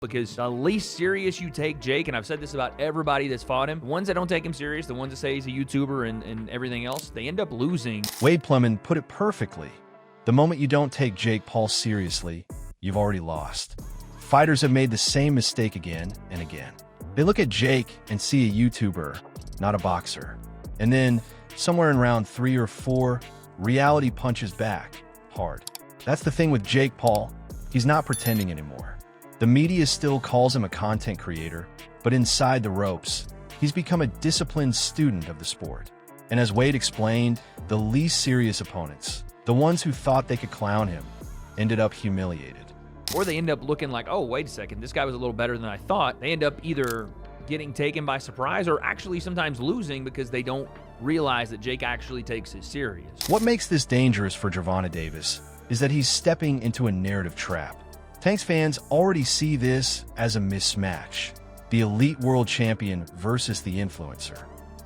because the least serious you take Jake, and I've said this about everybody that's fought him, the ones that don't take him serious, the ones that say he's a YouTuber and everything else, they end up losing. Wade Plumman put it perfectly. The moment you don't take Jake Paul seriously, you've already lost. Fighters have made the same mistake again and again. They look at Jake and see a YouTuber, not a boxer. And then, somewhere in round 3 or 4, reality punches back hard. That's the thing with Jake Paul. He's not pretending anymore. The media still calls him a content creator, but inside the ropes, he's become a disciplined student of the sport. And as Wade explained, the least serious opponents, the ones who thought they could clown him, ended up humiliated. Or they end up looking like, oh, wait a second, this guy was a little better than I thought. They end up either getting taken by surprise or actually sometimes losing because they don't realize that Jake actually takes it serious. What makes this dangerous for Gervonta Davis is that he's stepping into a narrative trap. Tanks fans already see this as a mismatch, the elite world champion versus the influencer.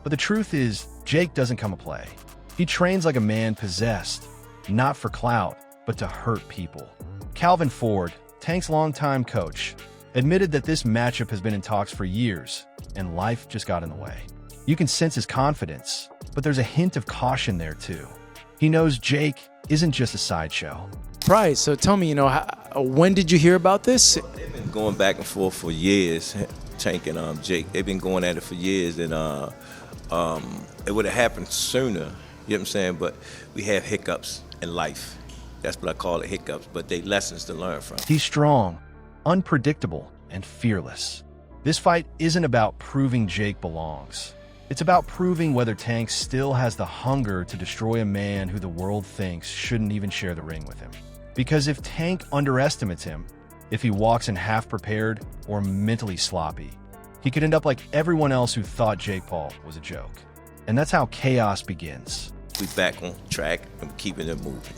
But the truth is, Jake doesn't come to play. He trains like a man possessed, not for clout, but to hurt people. Calvin Ford, Tank's longtime coach, admitted that this matchup has been in talks for years, and life just got in the way. You can sense his confidence, but there's a hint of caution there too. He knows Jake isn't just a sideshow. Right, so tell me, when did you hear about this? They've been going back and forth for years, Tank and Jake. They've been going at it for years, and it would have happened sooner, you know what I'm saying? But we have hiccups in life. That's what I call it, hiccups, but they lessons to learn from. He's strong, unpredictable, and fearless. This fight isn't about proving Jake belongs. It's about proving whether Tank still has the hunger to destroy a man who the world thinks shouldn't even share the ring with him. Because if Tank underestimates him, if he walks in half-prepared or mentally sloppy, he could end up like everyone else who thought Jake Paul was a joke. And that's how chaos begins. We back on track and keeping it moving.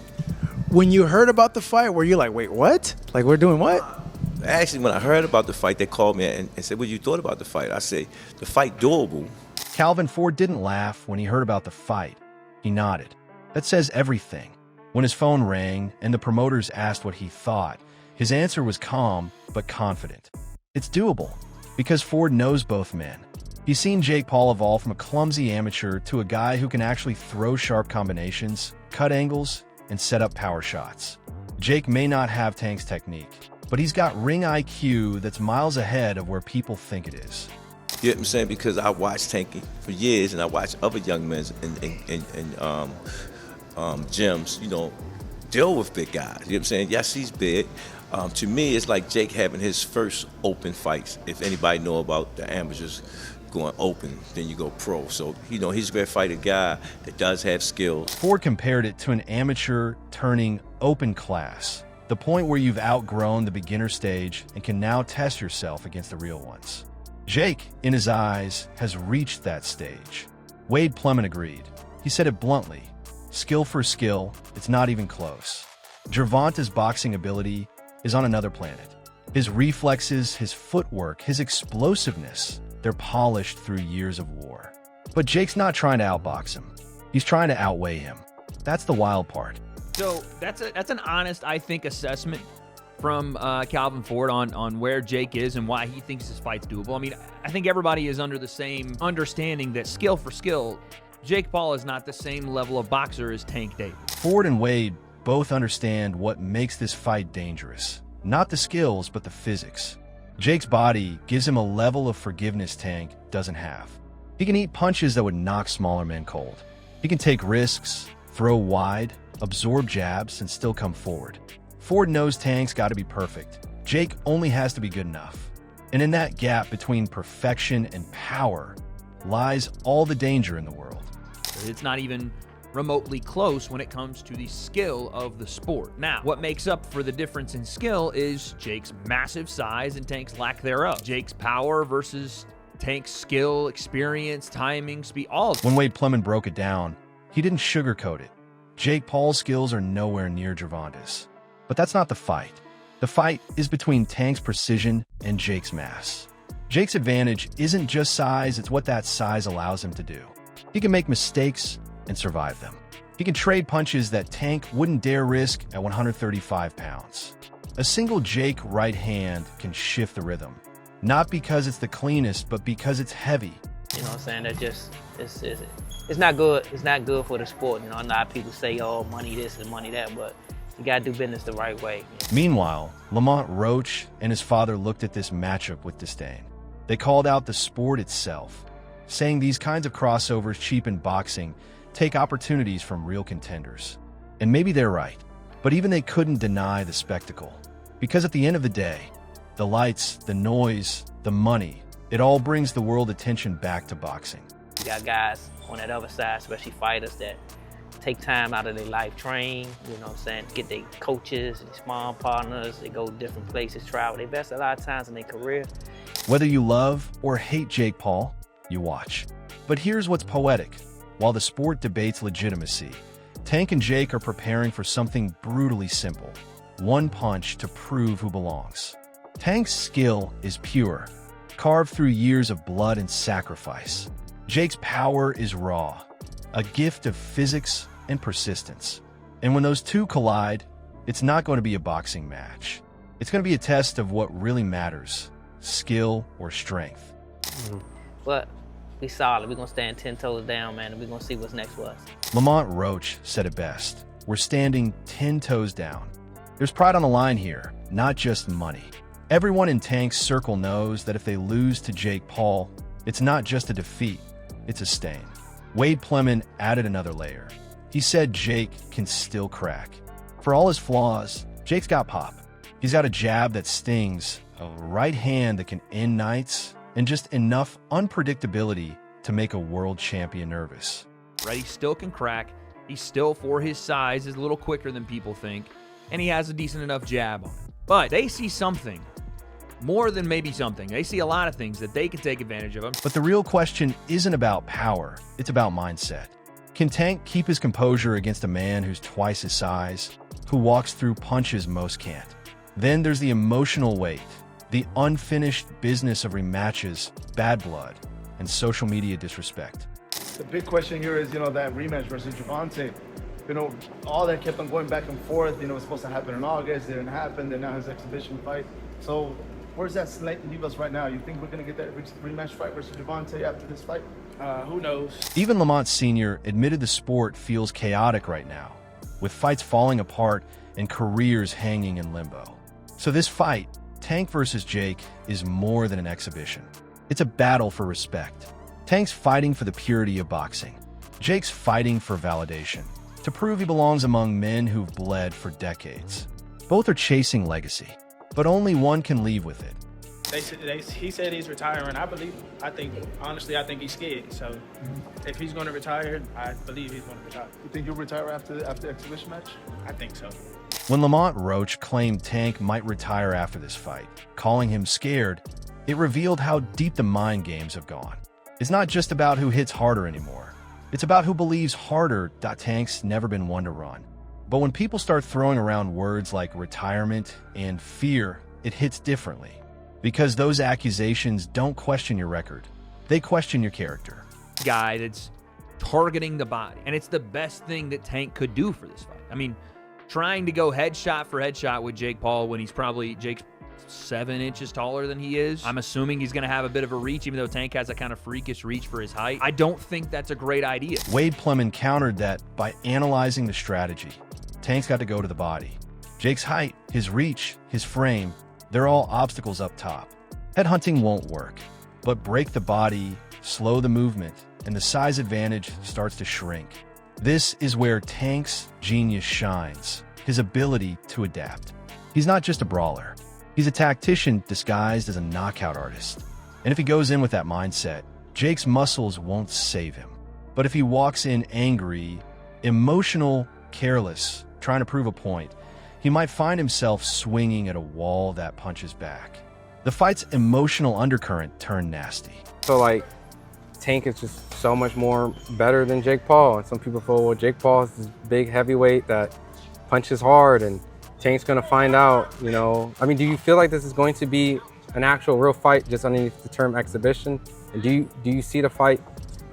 When you heard about the fight, were you like, wait, what? Like, we're doing what? Actually, when I heard about the fight, they called me and said, what you thought about the fight? I said, the fight doable. Calvin Ford didn't laugh when he heard about the fight. He nodded. That says everything. When his phone rang and the promoters asked what he thought, his answer was calm but confident. It's doable, because Ford knows both men. He's seen Jake Paul evolve from a clumsy amateur to a guy who can actually throw sharp combinations, cut angles, and set up power shots. Jake may not have Tank's technique, but he's got ring IQ that's miles ahead of where people think it is. You know what I'm saying? Because I watched Tanky for years, and I watched other young men in gyms, deal with big guys. You know what I'm saying? Yes, he's big. To me, it's like Jake having his first open fights. If anybody know about the amateurs going open, then you go pro. So, he's a very fighting guy that does have skills. Ford compared it to an amateur turning open class, the point where you've outgrown the beginner stage and can now test yourself against the real ones. Jake, in his eyes, has reached that stage. Wade Plumman agreed. He said it bluntly. Skill for skill, it's not even close. Gervonta's boxing ability is on another planet. His reflexes, his footwork, his explosiveness, they're polished through years of war. But Jake's not trying to outbox him. He's trying to outweigh him. That's the wild part. So that's an honest, I think, assessment from Calvin Ford on where Jake is and why he thinks this fight's doable. I mean, I think everybody is under the same understanding that skill for skill, Jake Paul is not the same level of boxer as Tank Davis. Ford and Wade both understand what makes this fight dangerous. Not the skills, but the physics. Jake's body gives him a level of forgiveness Tank doesn't have. He can eat punches that would knock smaller men cold. He can take risks, throw wide, absorb jabs, and still come forward. Ford knows Tank's got to be perfect. Jake only has to be good enough. And in that gap between perfection and power lies all the danger in the world. It's not even remotely close when it comes to the skill of the sport. Now, what makes up for the difference in skill is Jake's massive size and Tank's lack thereof. Jake's power versus Tank's skill, experience, timing, speed, all of it. When Wade Plumman broke it down, he didn't sugarcoat it. Jake Paul's skills are nowhere near Gervonta's. But that's not the fight. The fight is between Tank's precision and Jake's mass. Jake's advantage isn't just size, it's what that size allows him to do. He can make mistakes and survive them. He can trade punches that Tank wouldn't dare risk at 135 pounds. A single Jake right hand can shift the rhythm. Not because it's the cleanest, but because it's heavy. You know what I'm saying? That just, it's not good. It's not good for the sport. You know, a lot of people say, oh, money this and money that, but you gotta do business the right way. Meanwhile, Lamont Roach and his father looked at this matchup with disdain. They called out the sport itself, saying these kinds of crossovers cheapen boxing, take opportunities from real contenders. And maybe they're right, but even they couldn't deny the spectacle. Because at the end of the day, the lights, the noise, the money, it all brings the world attention back to boxing. You got guys on that other side, especially fighters, that take time out of their life, train, you know what I'm saying, get their coaches, their small partners, they go different places, travel. They invest a lot of times in their career. Whether you love or hate Jake Paul, you watch. But here's what's poetic. While the sport debates legitimacy, Tank and Jake are preparing for something brutally simple. One punch to prove who belongs. Tank's skill is pure, carved through years of blood and sacrifice. Jake's power is raw, a gift of physics and persistence. And when those two collide, it's not going to be a boxing match. It's going to be a test of what really matters, skill or strength. But we solid. We're going to stand 10 toes down, man, and we're going to see what's next for us. Lamont Roach said it best. We're standing 10 toes down. There's pride on the line here, not just money. Everyone in Tank's circle knows that if they lose to Jake Paul, it's not just a defeat, it's a stain. Wade Plemon added another layer. He said Jake can still crack. For all his flaws, Jake's got pop. He's got a jab that stings, a right hand that can end nights, and just enough unpredictability to make a world champion nervous. Right, he still can crack. He's still, for his size, is a little quicker than people think, and he has a decent enough jab on him. But they see something, more than maybe something. They see a lot of things that they can take advantage of him. But the real question isn't about power, it's about mindset. Can Tank keep his composure against a man who's twice his size, who walks through punches most can't? Then there's the emotional weight, the unfinished business of rematches, bad blood, and social media disrespect. The big question here is, that rematch versus Gervonta. All that kept on going back and forth. It was supposed to happen in August, didn't happen, then now his exhibition fight. So where's that leave us right now? You think we're going to get that rematch fight versus Gervonta after this fight? Who knows? Even Lamont Sr. admitted the sport feels chaotic right now, with fights falling apart and careers hanging in limbo. So this fight, Tank versus Jake, is more than an exhibition. It's a battle for respect. Tank's fighting for the purity of boxing. Jake's fighting for validation, to prove he belongs among men who've bled for decades. Both are chasing legacy, but only one can leave with it. He said he's retiring. I believe him. I think he's scared. So if he's going to retire, I believe he's going to retire. You think he'll retire after the exhibition match? I think so. When Lamont Roach claimed Tank might retire after this fight, calling him scared, it revealed how deep the mind games have gone. It's not just about who hits harder anymore. It's about who believes harder. Tank's never been one to run. But when people start throwing around words like retirement and fear, it hits differently. Because those accusations don't question your record. They question your character. Guy that's targeting the body. And it's the best thing that Tank could do for this fight. I mean, trying to go headshot for headshot with Jake Paul when Jake's 7 inches taller than he is. I'm assuming he's going to have a bit of a reach, even though Tank has a kind of freakish reach for his height. I don't think that's a great idea. Wade Plemon countered that by analyzing the strategy. Tank's got to go to the body. Jake's height, his reach, his frame, they're all obstacles up top. Headhunting won't work, but break the body, slow the movement, and the size advantage starts to shrink. This is where Tank's genius shines, his ability to adapt. He's not just a brawler. He's a tactician disguised as a knockout artist. And if he goes in with that mindset, Jake's muscles won't save him. But if he walks in angry, emotional, careless, trying to prove a point, he might find himself swinging at a wall that punches back. The fight's emotional undercurrent turned nasty. So, Tank is just so much more better than Jake Paul. And some people feel, well, Jake Paul is this big heavyweight that punches hard, and Tank's going to find out, I mean, do you feel like this is going to be an actual real fight just underneath the term exhibition? And do you see the fight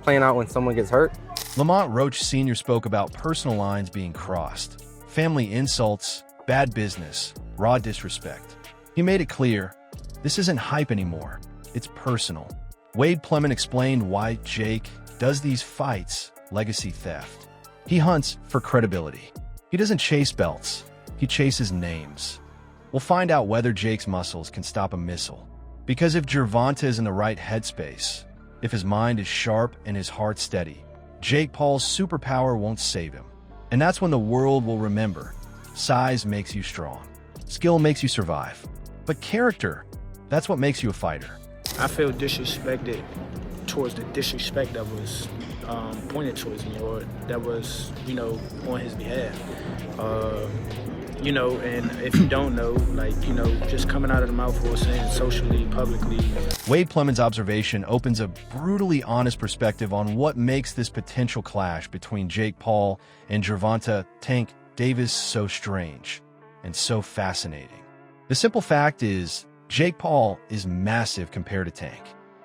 playing out when someone gets hurt? Lamont Roach Sr. spoke about personal lines being crossed, family insults, bad business, raw disrespect. He made it clear, this isn't hype anymore, it's personal. Wade Plemon explained why Jake does these fights, legacy theft. He hunts for credibility. He doesn't chase belts, he chases names. We'll find out whether Jake's muscles can stop a missile. Because if Gervonta is in the right headspace, if his mind is sharp and his heart steady, Jake Paul's superpower won't save him. And that's when the world will remember. Size makes you strong. Skill makes you survive. But character, that's what makes you a fighter. I feel disrespected towards the disrespect that was pointed towards me, or that was, on his behalf. And if you don't know, just coming out of the mouth or saying socially, publicly. Wade Plemon's observation opens a brutally honest perspective on what makes this potential clash between Jake Paul and Gervonta Tank Davis so strange and so fascinating. The simple fact is, Jake Paul is massive compared to Tank.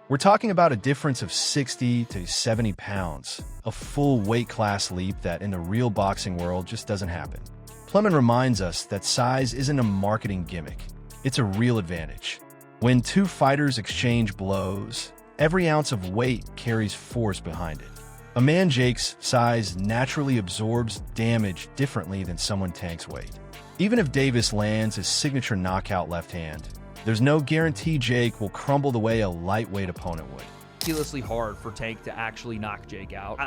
We're talking about a difference of 60 to 70 pounds, a full weight class leap that in the real boxing world just doesn't happen. Plemon reminds us that size isn't a marketing gimmick, it's a real advantage. When two fighters exchange blows, every ounce of weight carries force behind it. A man Jake's size naturally absorbs damage differently than someone Tank's weight. Even if Davis lands his signature knockout left hand, there's no guarantee Jake will crumble the way a lightweight opponent would. Ridiculously hard for Tank to actually knock Jake out.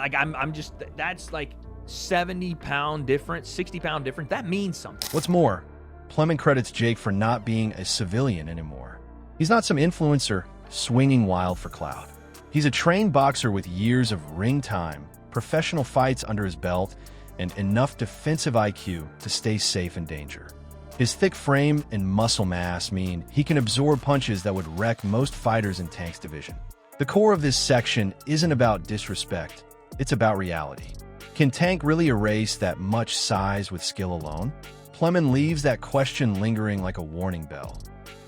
That's like 70-pound difference, 60-pound difference. That means something. What's more, Plemon credits Jake for not being a civilian anymore. He's not some influencer swinging wild for clout. He's a trained boxer with years of ring time, professional fights under his belt, and enough defensive IQ to stay safe in danger. His thick frame and muscle mass mean he can absorb punches that would wreck most fighters in Tank's division. The core of this section isn't about disrespect, it's about reality. Can Tank really erase that much size with skill alone? Plemon leaves that question lingering like a warning bell.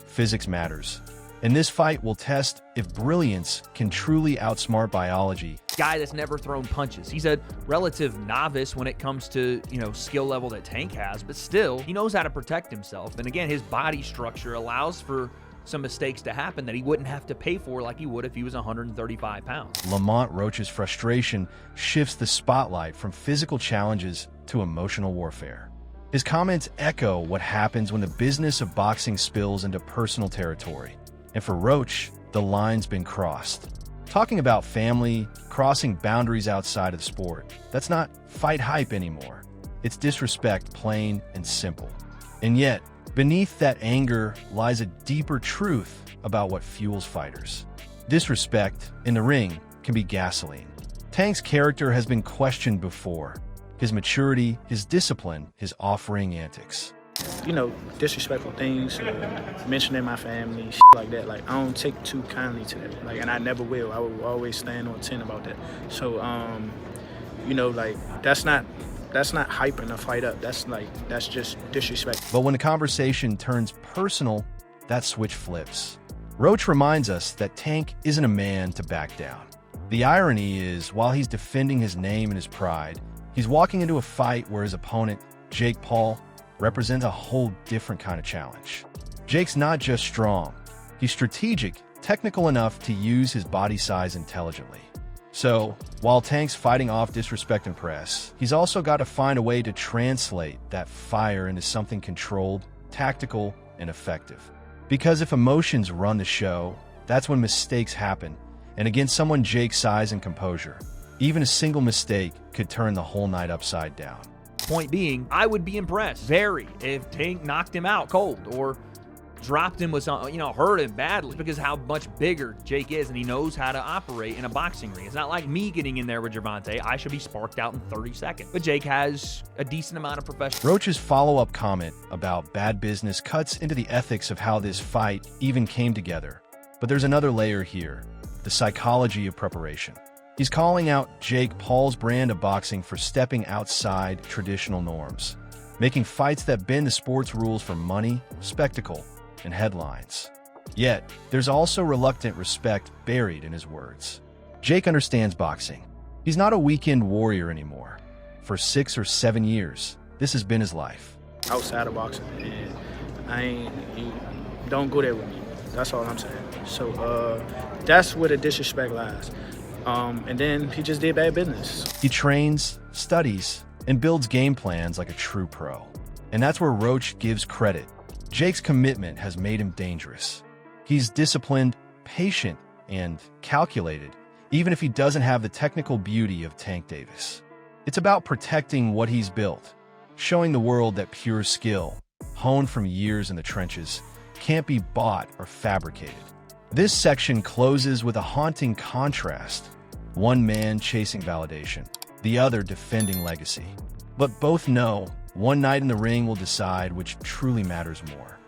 Physics matters, and this fight will test if brilliance can truly outsmart biology. Guy that's never thrown punches. He's a relative novice when it comes to, skill level that Tank has, but still, he knows how to protect himself. And again, his body structure allows for some mistakes to happen that he wouldn't have to pay for like he would if he was 135 pounds. Lamont Roach's frustration shifts the spotlight from physical challenges to emotional warfare. His comments echo what happens when the business of boxing spills into personal territory. And for Roach, the line's been crossed. Talking about family, crossing boundaries outside of the sport, that's not fight hype anymore. It's disrespect, plain and simple. And yet, beneath that anger lies a deeper truth about what fuels fighters. Disrespect in the ring can be gasoline. Tank's character has been questioned before. His maturity, his discipline, his off-ring antics. Disrespectful things, mentioning my family, like that. I don't take too kindly to that. And I never will. I will always stand on 10 about that. So, that's not hyping a fight up. That's just disrespect. But when the conversation turns personal, that switch flips. Roach reminds us that Tank isn't a man to back down. The irony is, while he's defending his name and his pride, he's walking into a fight where his opponent, Jake Paul, represents a whole different kind of challenge. Jake's not just strong, he's strategic, technical enough to use his body size intelligently. So, while Tank's fighting off disrespect and press, he's also got to find a way to translate that fire into something controlled, tactical, and effective. Because if emotions run the show, that's when mistakes happen, and against someone Jake's size and composure, even a single mistake could turn the whole night upside down. Point being, I would be impressed, very, if Tank knocked him out cold or dropped him with some, hurt him badly, because how much bigger Jake is and he knows how to operate in a boxing ring. It's not like me getting in there with Gervonta. I should be sparked out in 30 seconds. But Jake has a decent amount of professional. Roach's follow-up comment about bad business cuts into the ethics of how this fight even came together. But there's another layer here, the psychology of preparation. He's calling out Jake Paul's brand of boxing for stepping outside traditional norms, making fights that bend the sport's rules for money, spectacle, and headlines. Yet, there's also reluctant respect buried in his words. Jake understands boxing. He's not a weekend warrior anymore. For 6 or 7 years, this has been his life. Outside of boxing, and Don't go there with me. That's all I'm saying. So that's where the disrespect lies. And then he just did bad business. He trains, studies, and builds game plans like a true pro. And that's where Roach gives credit. Jake's commitment has made him dangerous. He's disciplined, patient, and calculated, even if he doesn't have the technical beauty of Tank Davis. It's about protecting what he's built, showing the world that pure skill, honed from years in the trenches, can't be bought or fabricated. This section closes with a haunting contrast. One man chasing validation, the other defending legacy. But both know one night in the ring will decide which truly matters more.